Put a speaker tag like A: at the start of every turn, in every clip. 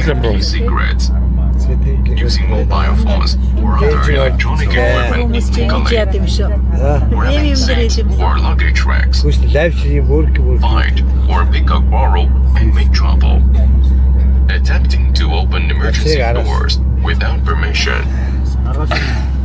A: e-cigarettes, using mobile phones or other electronic equipment to collect, wearing or luggage racks, fight or pick up borrow and make trouble, attempting to open emergency doors without permission,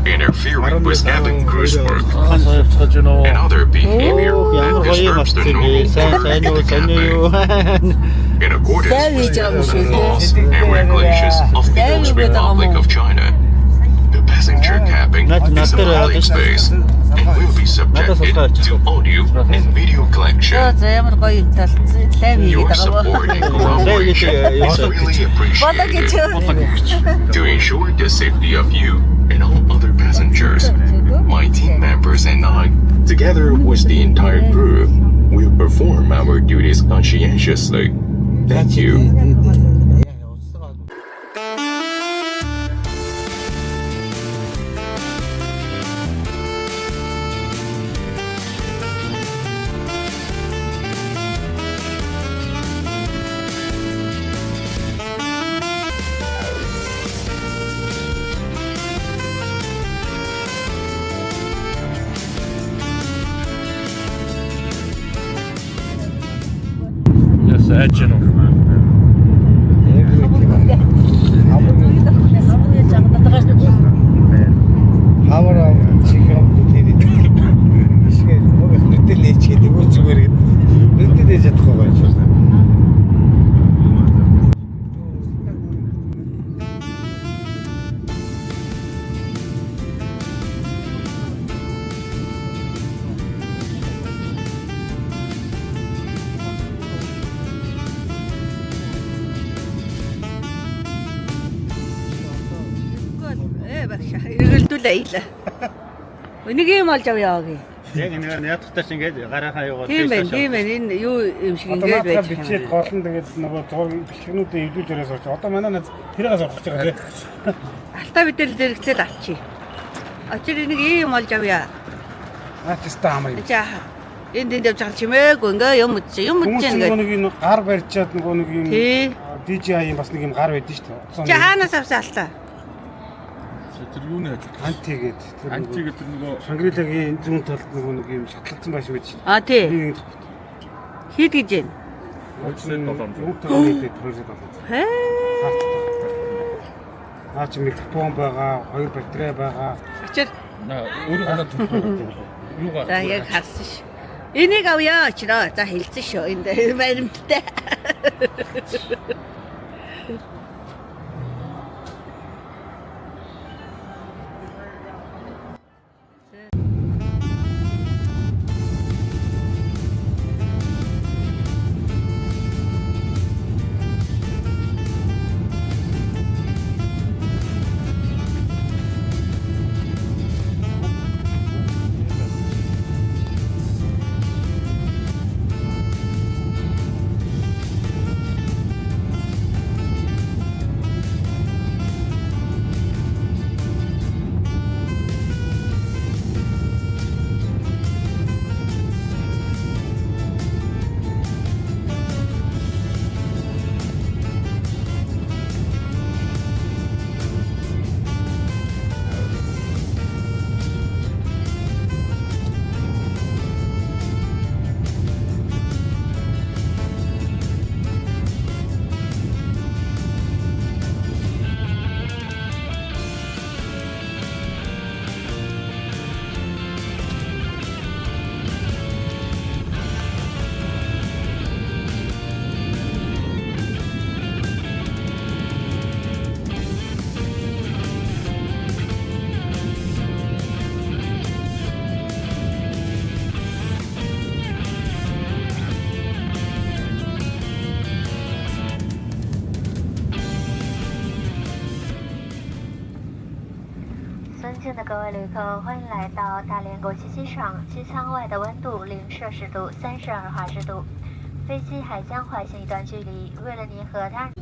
A: interfering with cabin crew's work, and other behavior that disturbs the normal work of the cabin. In accordance with the laws and regulations of the People's Republic of China, the passenger cabin is a public space and will be subjected to audio and video collection. Your support and cooperation is really appreciated. To ensure the safety of you and all other passengers, my team members and I, together with the entire crew, will perform our duties conscientiously. Thank you.
B: Yes, Agile.
C: Энийг юм олж авъя гээ.
D: Яг нэг ятгатаас ингэж гарахаа яваад
C: Тийм байна. Энэ юу юм шиг ингэж байж байгаа.
E: Бичээд гол нь тэгээд нөгөө бэлтгэгнүүдээ эвлүүлж өрөөс орч. Одоо манай над тэрээс орох гэж байгаа тийм.
C: Алтаа бидэл зэрэгцэл авчи. Очир энийг юм олж авъя.
E: Теста амраа.
C: За. Энд явж байгаа чимээгүй ингээ юм үтж ингээ.
E: Нөгөө нэг юм гар барьчаад нөгөө нэг юм DJI юм бас нэг юм гар байдсан шүү дээ.
C: Чи хаанаас авсан алтаа?
B: Тэр юуны ажил?
E: Антигээд
B: тэр нөгөө
E: Шангрилагийн зүүн талд нөгөө нэг юм шатлагдсан байш байд шүү дээ.
C: А тий. Хит гэж байна. Хээ.
E: Наач нэг телефон байгаа, хоёр батарей байгаа.
C: Очир.
B: өөрөө ханаад юугаа.
C: За яг харсан ш. Энийг авъя очроо. За хэлсэн шүү. Энд баримттай.
F: 尊敬的各位旅客，欢迎来到大连国际机场。机舱外的温度0摄氏度，32华氏度。飞机还将滑行一段距离，为了您和他人。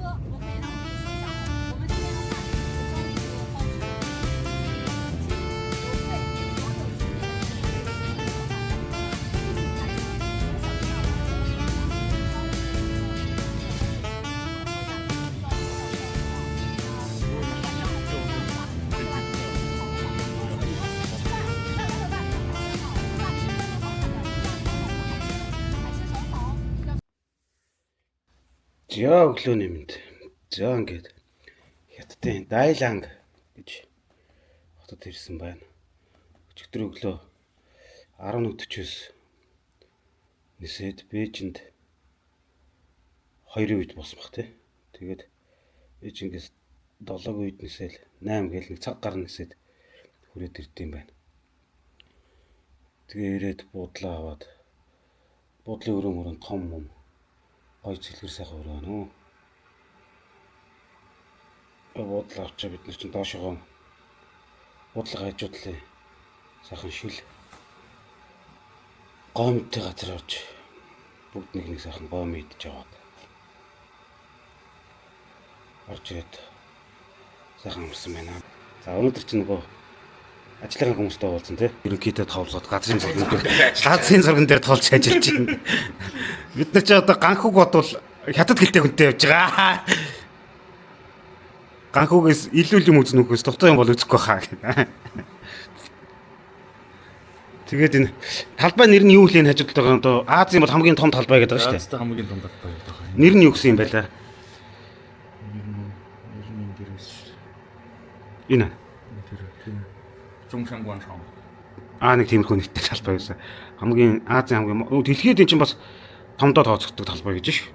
E: За өглөөний мэнд. За ингээд хятадын Дайланг гэж хотод ирсэн байна. Өчигдөр өглөө 11:40-с нисээд Бээжинд 2-ын үед босмох тий. Тэгээд Бээжингээс 7-гийн үед нисээл 8 гээл нэг цаг гарна нисээд хүрээд ирдэм байна. Тэгээ ирээд буудлаа аваад буудлын өрөө том юм. Гой цэлгэр сайхан өрөө байна уу. Буудлаа авчаа бид нар чинь доошогоо буудлага хажуудлаа сайхан шил гомтой газар орж бүгд нэг сайхан гом идэж аваад орж ирээд сайхан амарсан байна. За өнөөдөр чинь нөгөө ажлын хүмүүстэй уулзсан тий. Ерөнхийдөө тоглоод газрын зурган дээр тоглож ажиллаж байна. Бид нар ч одоо ганхуг бодвол хятад гэлтэй хүнтэй явж байгаа. Ганхугээс илүү юм үзнэ үхээс дутуу юм бол үзэхгүй хаа. Тэгээд энэ талбай нэр нь юу вэ хажууд байгаа одоо Азийн бол хамгийн том талбай гэдэг шүү дээ.
B: Азийн хамгийн том талбай гэдэг байна.
E: Нэр нь юу гэсэн юм бэ лээ?
B: Нэр нь дээрээс шүү.
E: Энэ
B: Зунгшангуаншаа.
E: Нэг тиймэрхүү нэртэй талбай байсан. Хамгийн Азийн хамгийн дэлхийд энэ чинь бас томдоо тооцогддог талбай гэж шүү.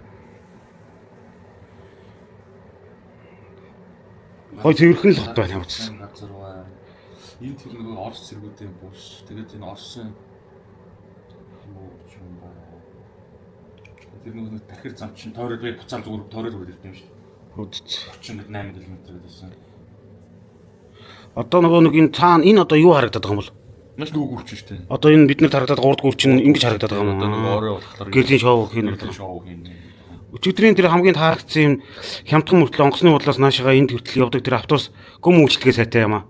E: Гой цэвэрхэн л хот байна явуулсан.
B: Газар байна. Энэ тэр нэг Орос зэргүүдийн буш. Тэгээд энэ Оросын юм байна. Тэр нэг тахир зам чинь тойроод бай буцаан зүгээр тойроод үргэлж ирдэм шүү.
E: Хөдц.
B: 38 км гэсэн.
E: Одоо нөгөө нэг энэ цаана энэ одоо юу харагдаад байгаа юм бол?
B: Маш дүүг үрч шүү дээ.
E: Одоо энэ бид нар харагдаад 3 дугаар чинь ингэж харагдаад байгаа юм.
B: Одоо нэг орой болохоор
E: гэрлийн шоу хийн. Өчигдрийн тэр хамгийн таалагдсан юм хямдхан мөртлөө онгоцны бодлоос наашаага энд хүртэл явдаг тэр автобус гүм үйлчлэгээ сайтай юм аа.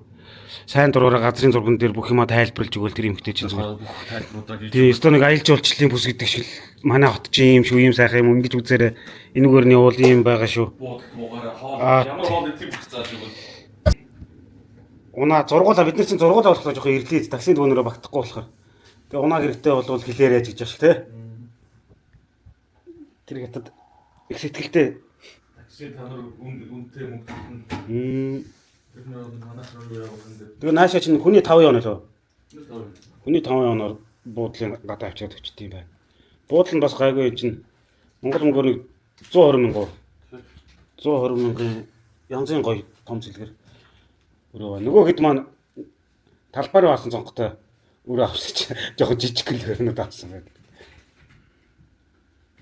E: Сайн дураараа газрын зурган дээр бүх юма тайлбарлаж өгөөл тэр эмхтэй чинь зүгээр. Тэгээ өстө нэг аялал жуулчлалын бүс гэдэг шиг манай хот чинь юм шүү юм сайхан юм ингэж үзээрэй. Энэгээр нь уул юм байгаа шүү. Ямар хоол тийм бацаа шүү. Унаа зургуулаа бид нар чинь зургуулаа болохоо жоохон ирлээд таксинд өнөрөө багтахгүй болохоор. Тэгээ унаа хэрэгтэй болвол хэлээрэй гэж байна шүү те. Тэр хятад их сэтгэлтэй.
B: Такси та нар үнэтэй мөнгө. Тэр нэг манайх руу явах юм.
E: Тэгээ наашаа чинь хүний 5 явна лөө. Хүний 5 явнаар буудлын гадаа авчиад өчт юм байна. Буудал нь бас гайгүй чинь Монгол мөнгөөр 120 мянга. 120 мянган янзын гоё том цэлгэр. Өрөө нөгөө хэд маань талбай руу хаасан цонхтой өрөө авсаж жоохон жижиг гэрнүүд авсан байна.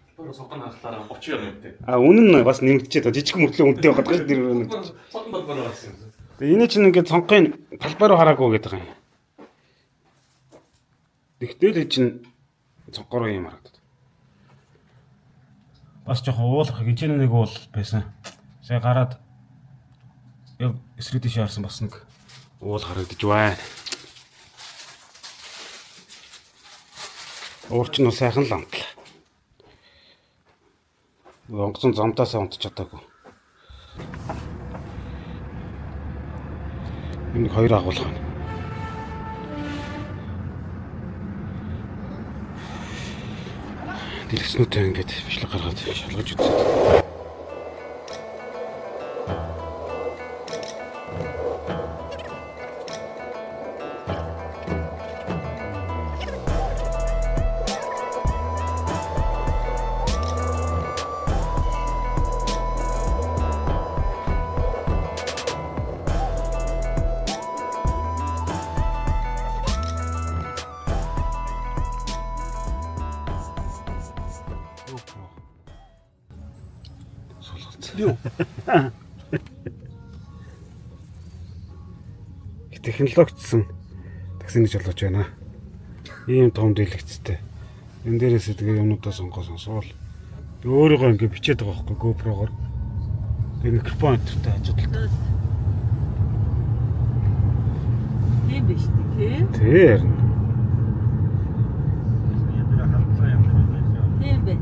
B: Талбай руу цонхон хахлаараа 30 үнэтэй.
E: Үнэн нь бас нэмэгдчихэд жижиг мөртлөө үнэтэй байгаад байгаа дэр өрөө.
B: Цонхон талбай руу авсан.
E: Тэгээ энэ чинь ингээд цонхын талбай руу хараагүй гэдэг юм. Тэгтэл чинь цонхоор юм харагдав. Бас жоохон уулах гэж нэг уул байсан. Сая гараад яг эсрэг тийш харсан бас нэг уул харагдаж байна. Уурч нь сайхан л амтлаа. Онгоцон замтаасаа унтж чадаагүй. Энэ 2 агуулга байна. Дэлгэснүүтэй ингээд бичлэг гаргаад шалгаж үзсэн. Технологичсон такси гэж болооч байна. Ийм том дэлгэцтэй. Энэ дээрээс тэгээ юмнуудаа сонгоол. Өөрийгөө ингэ бичээд байгаа байхгүй GoPro-гоор. Тэгээ микрофон энтертэй хажуудалтай.
C: Тийм биш тийм.
E: Тэр.
C: Тийм бэ.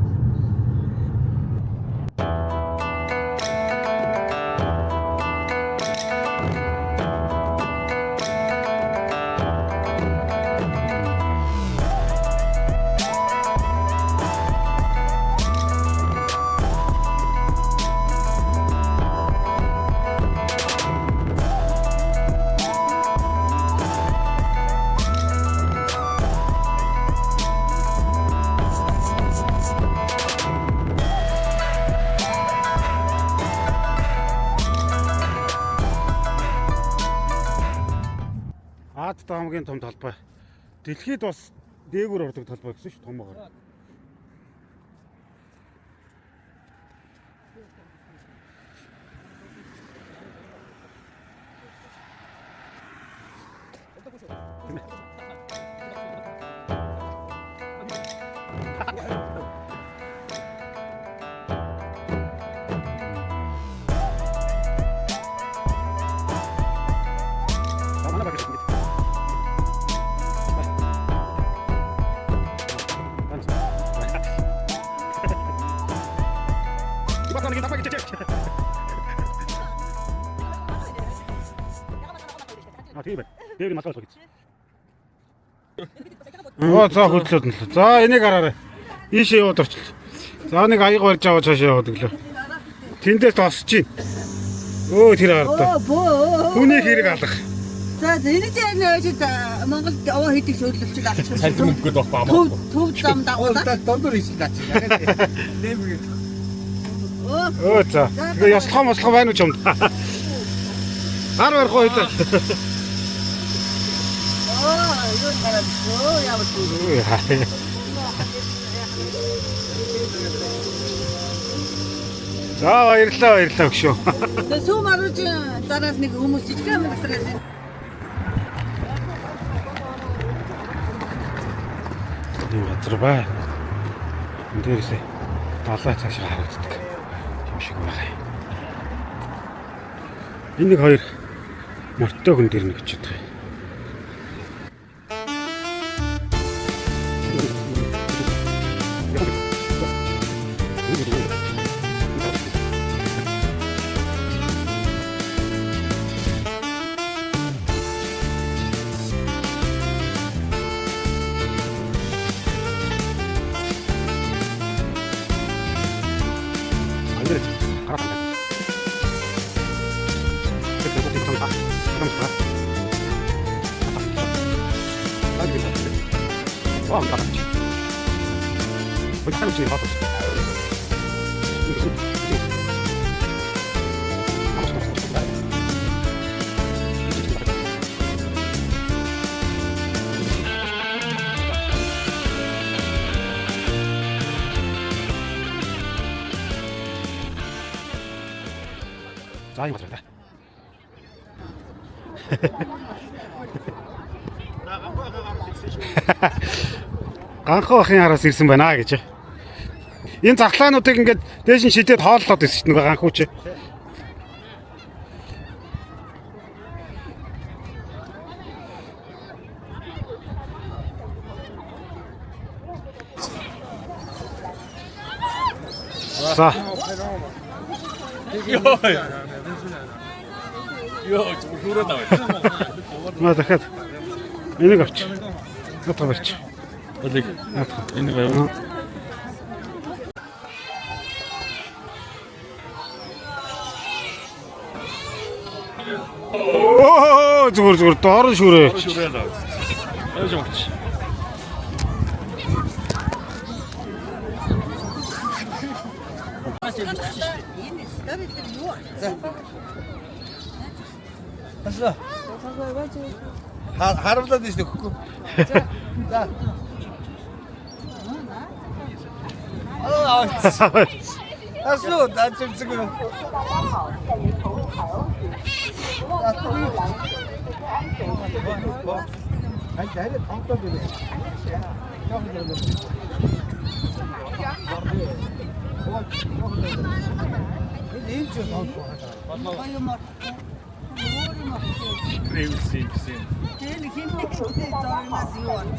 E: Хоттой хамгийн том талбай. Дэлхийд бас дээгүүр ордог талбай гэсэн шүү томогоор. Тийм байна. Дээврийн матал гэж. За хөдлөөд нь л. За энийг хараарай. Ийшээ яваад орч. За нэг аяг барьж аваад цаашаа яваад өглөө. Тэндээс тосч чинь. Тэр хардаа. Хүний хэрэг алах.
C: За энийг яаж Монголд овоо хийдэг шөөдлөлчд алчих.
B: Салдим өгөхөд байхгүй амаа.
C: Төв зам дагуулаад.
D: Дондор хийсэн даа чи. Дээврийн.
E: За. Тэгээ яслахаа мослохоо байна уу ч юм. Гар барих уу хэвээр.
C: Юу хараад яваад.
E: За баярлалаа өгшөө.
C: Тэгээ сүүм аруулж дараас нэг хүмүүс жижиг юм гацраас.
E: Энэ газар бай. Энд дээрээсээ далай цаашаа харагддаг юм шиг байна. Энэ нэг хоёр мортой хүн дээр нэг очиод байгаа. За юм байна. Ганхуу ахын араас ирсэн байна гэж. Энэ захлаануудыг ингээд дээш нь шидэд хооллоод ирсэн чинь ганхуу чи. За.
B: Йоо, зүрхүүрээ даваа.
E: Маа дахиад энийг авч. Натга барьч.
B: Олиг. Энэ байв.
E: Зүгээр доор шүрээ.
B: Шүрээ даваа. Яаж юм чи?
C: Энэ стори дээр юу?
D: Асаа. Харуулаад ийш нөхгүй. За. Асуу даачиг зүг. Ай дайраа томтоод ирээ. Энэ ч томтоо.
B: Крэвсин гэсэн.
C: Тэр хинтэг шүтээ дөрмас юу ан.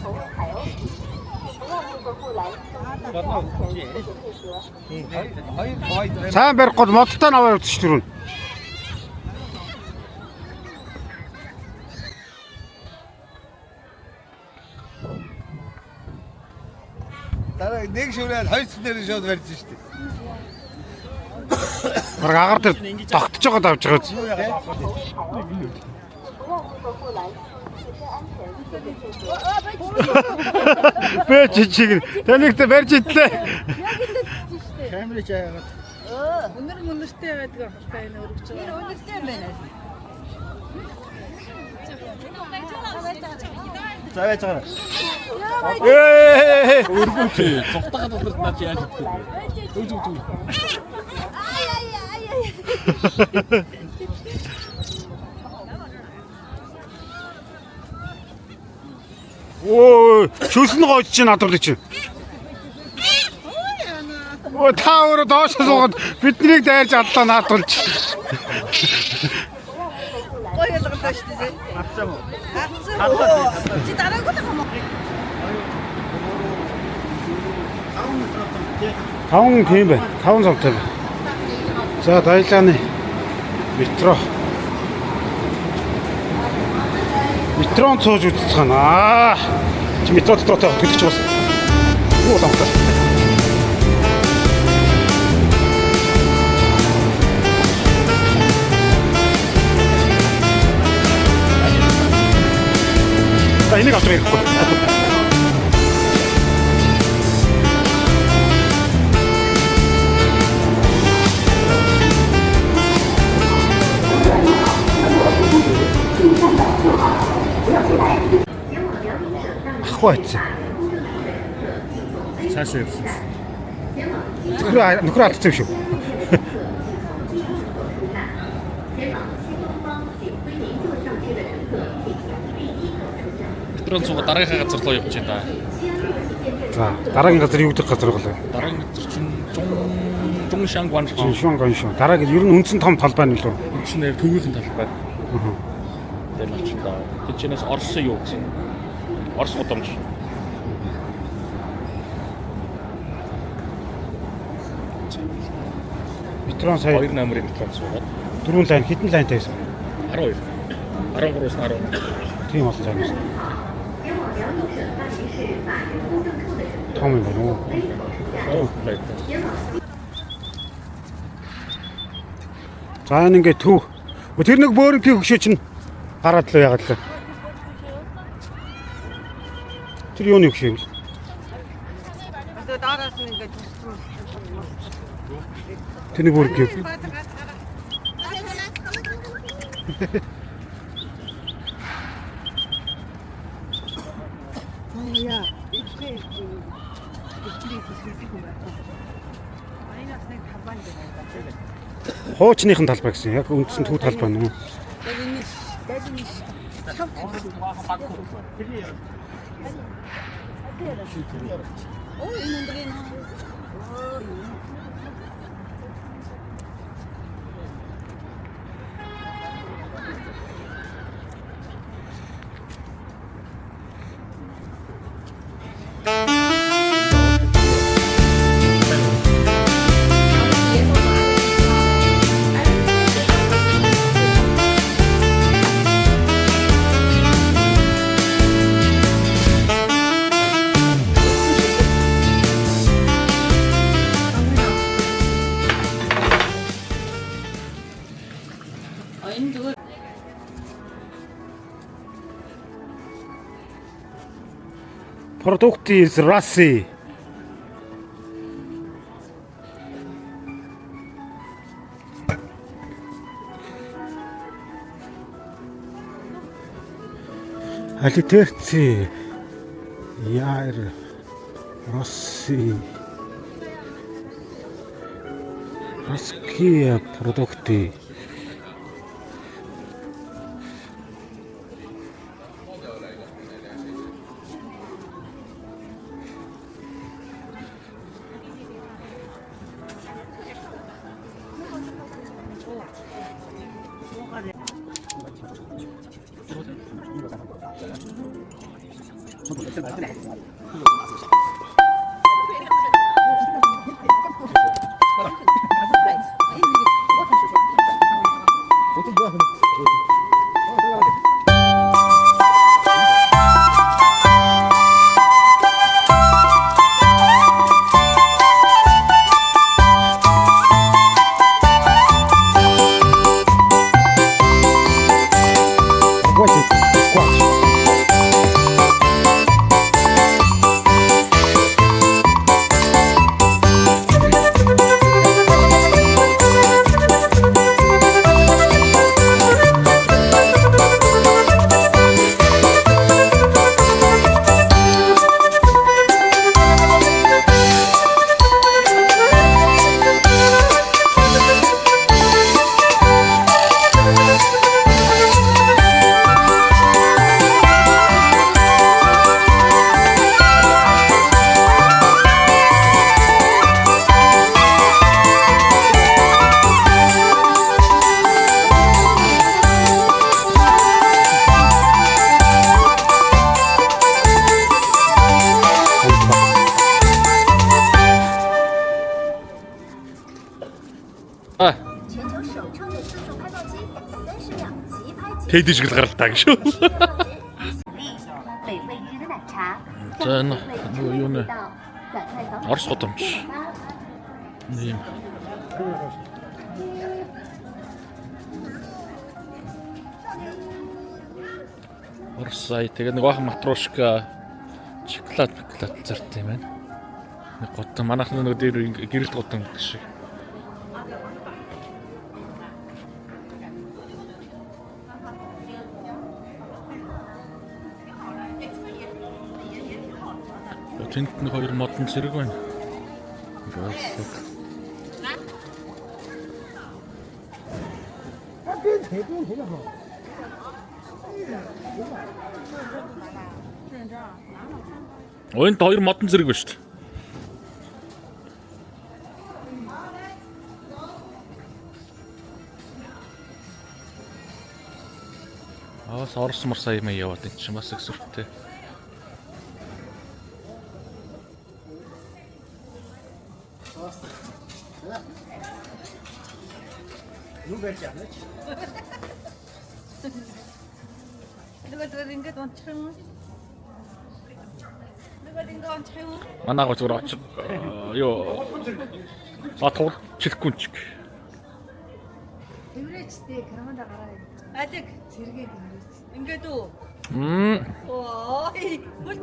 E: Сайн барихгүй модтой наваа явуулчих түрүүн.
D: Дараа нэг шүрээд хоёр цэнээр шууд барьж штеп.
E: Бараг агаар дээр тогтож байгаад авч байгаа үз. Бэ чичиг танигт барьж идлээ.
D: Камерыг яагаад.
C: Өнөртэй байдаг ахтай энэ өргөж байгаа. Өнөртэй юм байна.
D: За байж байгаа.
B: Цогтойгоо дотроо наач яаж хэлэх вэ?
E: Өө, шүлсэн гойч чинь надад чинь. Оо, та өөрөө доош суугаад биднийг дайрж аллаа наадулж.
C: Ой ялгаатай шүү дээ.
D: Авцаа мó.
C: Авцаа. Чи дараагүй юм уу?
E: 5 тийм бай. 5 цавтай бай. За, Дайлааны метро. Метрон цоож үзэх гана. Чи метро дотор төлөж бас. Юу болов? За, энийг авч ирэхгүй. Хватит.
B: Цаашаа явсан.
E: Нөхөр алдсан юм шүү.
B: Метрон цуга дараагийн газар руу явж байна.
E: За, дараагийн газар юу гэдэг газар болов?
B: Дараагийн газар чинь Жунгшангван
E: Шунган. Дараагийн ер нь үндсэн том талбай нь л үү?
B: чинь төвийн талбай. Тэр нь ч даа. Тэчнээс Орос юу гэсэн. Орос гудамж.
E: Метрон сая
B: 2 номерын метрон суугаад
E: 4 лайн хэдэн лайнтай байсан?
B: 12. 13-аас 10.
E: Тийм болсон цаанаас. Том юм байна уу? За энэ ингээд төв. Тэр нэг бөөрөнгийн хөшөө чинь гараад л яагаад л. Тэр юуны хөшөө юм?
C: Одоо дараас нь ингээд туссан.
E: Тэний бөөрөнгийн.
C: Яа.
E: Хуучныхын талбай гэсэн. Яг үндсэн төв талбай нь. Продукты из России. Алитерцы. Яр. России. Русские продукты.
B: Тэд ижил гаралтай гэж шүү.
F: 美味汁的奶茶，
B: За энэ юу нэ?
F: 软菜房
B: Орос годомч. Тийм. Орсай тэгээ нэг бахан матрушка шоколад зарт юм байна. Нэг годом манайх нэг дээр гэрэлт годом гэдэг шиг. Тэнд нэг хоёр модон зэрэг байна. Энд хоёр модон зэрэг байна шүү дээ. Орос морсаа юм яваад энэ чинь бас их сүртэй.
C: ингээд онцхон. Ингээд онцхон.
B: Манайг зүгээр очив ёо. Сатуул чихгүй чиг.
G: Эврэчтэй камераа гараа.
C: Адаг
G: Зэрэгээ
C: ингээд үү.
B: Мм.
C: Ой, бүл